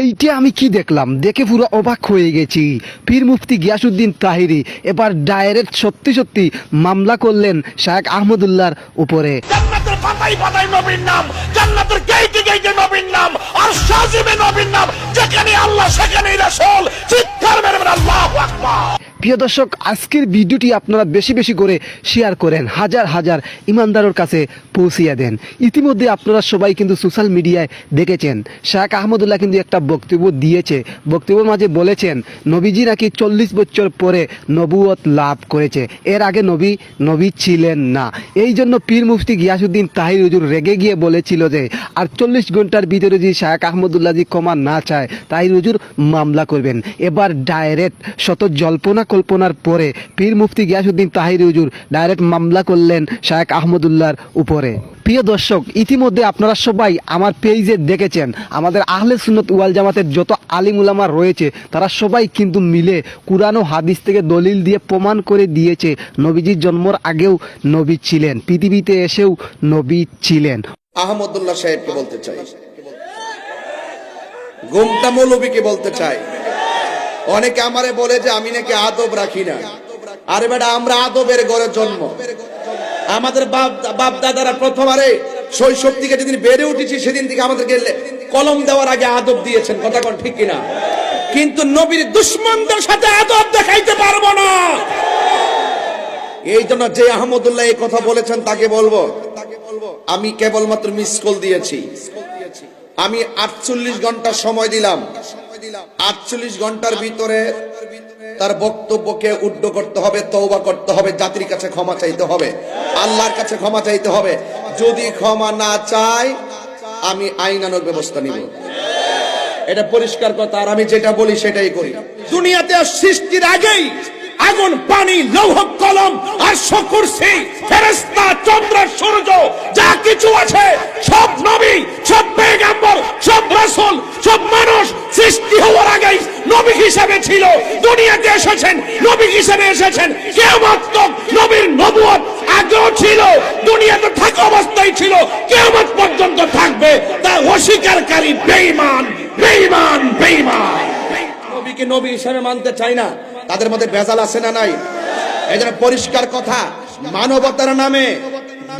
এইটা আমি কি দেখলাম, দেখে পুরো অবাক হয়ে গেছি। পীর মুফতি গিয়াসউদ্দিন তাহিরি এবার ডাইরেক্ট সত্যি সত্যি মামলা করলেন শায়েখ আহমদুল্লাহর উপরে। জান্নাতের পাতায় পাতায় নবীর নাম, জান্নাতের গেইটে গেইটে নবীর নাম, আর শাজিমে নবীর নাম, যেখানে আল্লাহ সেখানেই রাসূল। চিৎকার মেরে বলেন আল্লাহু আকবার। প্রিয় দর্শক, আজকের ভিডিওটি আপনারা বেশি বেশি করে শেয়ার করেন, হাজার হাজার ইমানদারের কাছে পৌঁছিয়ে দেন। ইতিমধ্যে আপনারা সবাই কিন্তু সোশ্যাল মিডিয়ায় দেখেছেন, শায়েখ আহমদুল্লাহ কিন্তু একটা বক্তব্য দিয়েছে। বক্তব্যের মাঝে বলেছেন নবীজি নাকি 40 বছর পরে নবুয়ত লাভ করেছে, এর আগে নবী ছিলেন না। এই জন্য পীর মুফতি গিয়াসউদ্দিন তাহিরি হুজুর রেগে গিয়ে বলেছিল যে আর 40 ঘন্টার ভিতরে যদি শায়েখ আহমদুল্লাহ জি ক্ষমা না চায় তাহিরি হুজুর মামলা করবেন। এবার ডাইরেক্ট শত জল্পনা কল্পনার পরে পীর মুফতি গিয়াসউদ্দিন তাহিরি হুজুর ডাইরেক্ট মামলা করলেন শায়েখ আহমদুল্লাহর উপরে। প্রিয় দর্শক, ইতিমধ্যে আপনারা সবাই আমার পেজে দেখেছেন, আমাদের আহলে সুন্নাত ওয়াল জামাতের যত আলিম উলামা রয়েছে তারা সবাই কিন্তু মিলে কুরআন ও হাদিস থেকে দলিল দিয়ে প্রমাণ করে দিয়েছে নবীজির জন্মের আগেও নবী ছিলেন, পৃথিবীতে এসেও নবী ছিলেন। আহমদুল্লাহ সাহেবকে বলতে চাই, গোমটা মৌলবীকে বলতে চাই। অনেকে আমারে বলে যে আমি নাকি আদব রাখি না। আরে বেটা, আমরা আদবের ঘরে জন্ম। আমাদের বাপ দাদারা প্রথমারে শৈশব থেকে যেদিন বেড়ে উঠেছি সেদিন থেকে আমাদেরকে কলম দেওয়ার আগে আদব দিয়েছেন। কথা কোন ঠিক কিনা? কিন্তু নবীর দুশমনদের সাথে আদব দেখাইতে পারবো না। এই জন্য যে আহমদুল্লাহ এই কথা বলেছেন তাকে বলবো, আমি কেবলমাত্র মিস কল দিয়েছি। আমি 48 ঘন্টা সময় দিলাম। 48 ঘন্টার ভিতরে তার বক্তব্যকে উদ্ধ করতে হবে, তওবা করতে হবে, জাতির কাছে ক্ষমা চাইতে হবে, আল্লাহর কাছে ক্ষমা চাইতে হবে। যদি ক্ষমা না চায় আমি আইনানুগ ব্যবস্থা নিব। এটা পরিষ্কার কথা। আর আমি যেটা বলি সেটাই করি। দুনিয়াতে সৃষ্টির আগেই আগুন, পানি, লৌহ, কলম আর কুরসি, ফেরেশতা, চন্দ্র, সূর্য যা কিছু আছে সব নবী, সব পয়গম্বর, সব রাসূল, সব মানুষ সৃষ্টি হওয়ার আগেই নবী হিসেবে ছিল। দুনিয়াতে এসেছেন নবী হিসেবে এসেছেন। কিয়ামত তক নবীর নবুয়ত আগেও ছিল, দুনিয়াতে থাকা অবস্থায় ছিল, কিয়ামত পর্যন্ত থাকবে। তা অস্বীকারী বেঈমান, বেঈমান, বেঈমান। নবীকে নবী হিসেবে মানতে চায় না, তাদের মধ্যে ভেজাল আছে না নাই? এই জন্য পরিষ্কার কথা, মানবতার নামে,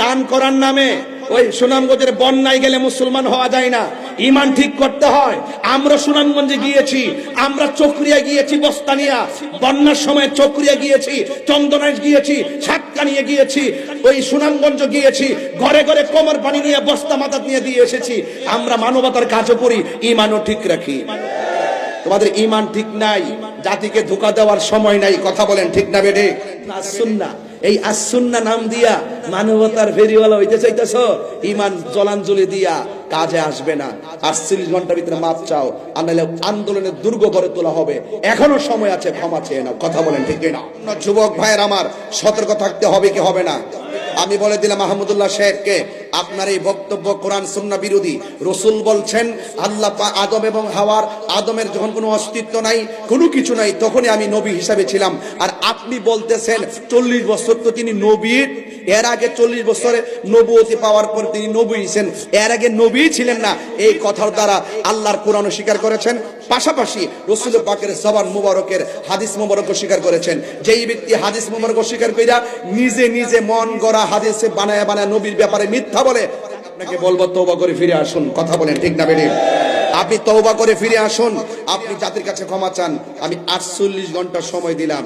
দান করার নামে ওই সুনামগঞ্জের বন্যায় গেলে মুসলমান হওয়া যায় না, ইমান ঠিক করতে হয়। আমরা সুনামগঞ্জে গিয়েছি, আমরা চকরিয়া গিয়েছি, বস্তানিয়া বন্যার সময় চকরিয়া গিয়েছি, চন্দনাইশ গিয়েছি, সাতকানিয়া গিয়েছি, ওই সুনামগঞ্জ গিয়েছি, ঘরে ঘরে কোমর পানি নিয়ে বস্তা মাথা নিয়ে দিয়ে এসেছি। আমরা মানবতার কাজও করি, ইমানও ঠিক রাখি। তোমাদের ইমান ঠিক নাই, জাতিকে ধোঁকা দেওয়ার সময় নাই। কথা বলেন ঠিক না বেঠে? সুন্নাহ, এই আসুন্না নাম দিয়া মানবতার ফেরিওয়ালা হইতে চাইতেছ, ইমান জলাঞ্জলি দিয়া কাজে আসবে না। 48 ঘন্টার ভিতরে মাপ চাও, আর নাহলে আন্দোলনের দুর্গ গড়ে তোলা হবে। এখনো সময় আছে, ক্ষমা চেয়ে নাও। কথা বলেন ঠিক না? যুবক ভাইয়ের আমার, সতর্ক থাকতে হবে কি হবে না? আমি বলে দিলাম আহমদুল্লাহ সাহেবকে, আপনার এই বক্তব্য কোরআন সুন্নাহ বিরোধী। রাসূল বলছেন আল্লাহ আদম এবং হাওয়ার, আদমের যখন কোনো অস্তিত্ব নাই, কোনো কিছু নাই, তখনই আমি নবী হিসাবে ছিলাম। আর আপনি বলতেছেন 40 বছর তো তিনি নবী, এর আগে 40 বছরে নবুয়তি পাওয়ার পর তিনি নবী হয়েছেন, এর আগে নবী ছিলেন না। এই কথার দ্বারা আল্লাহর কোরআন স্বীকার করেছেন, পাশাপাশি রাসূল পাকের জবান মুবারকের হাদিস মুবারক স্বীকার করেছেন। যেই ব্যক্তি হাদিস মুবারক স্বীকার কইরা নিজে নিজে মন গড়া হাদিসে বানায় বানায় নবীর ব্যাপারে মিথ্যা বলে, আপনাকে বলবো তওবা করে ফিরে আসুন। কথা বলেন ঠিক না বেঠিক? আপনি তওবা করে ফিরে আসুন, আপনি জাতির কাছে ক্ষমা চান। আমি 48 ঘন্টা সময় দিলাম।